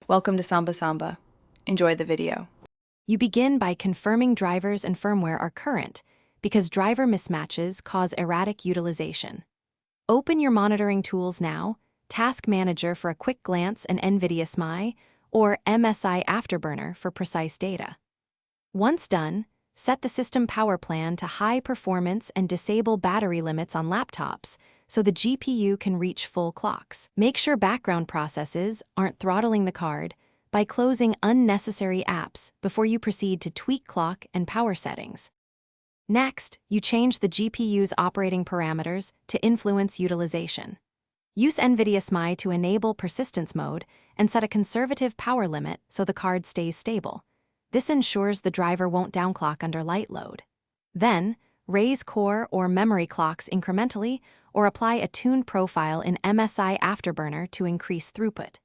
Welcome to Samba Samba. Enjoy the video. You begin by confirming drivers and firmware are current, because driver mismatches cause erratic utilization. Open your monitoring tools now, Task Manager for a quick glance and NVIDIA SMI, or MSI Afterburner for precise data. Once done, set the system power plan to high performance and disable battery limits on laptops so the GPU can reach full clocks. Make sure background processes aren't throttling the card by closing unnecessary apps before you proceed to tweak clock and power settings. Next, you change the GPU's operating parameters to influence utilization. Use NVIDIA SMI to enable persistence mode and set a conservative power limit so the card stays stable. This ensures the driver won't downclock under light load. Then, raise core or memory clocks incrementally or apply a tuned profile in MSI Afterburner to increase throughput.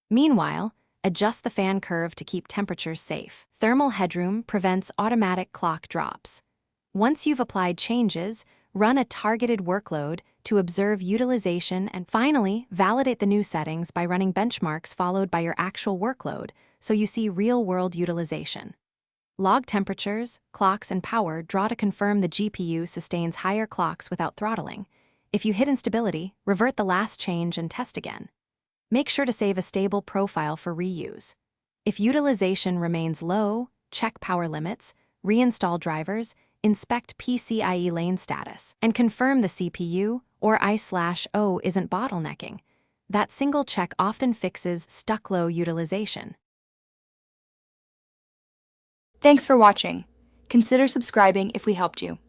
Meanwhile, adjust the fan curve to keep temperatures safe. Thermal headroom prevents automatic clock drops. Once you've applied changes, run a targeted workload to observe utilization and finally validate the new settings by running benchmarks followed by your actual workload so you see real-world utilization. Log temperatures, clocks, and power draw to confirm the GPU sustains higher clocks without throttling. If you hit instability, revert the last change and test again. Make sure to save a stable profile for reuse. If utilization remains low, check power limits, reinstall drivers, inspect PCIe lane status, and confirm the CPU or I/O isn't bottlenecking. That single check often fixes stuck low utilization. Thanks for watching. Consider subscribing if we helped you.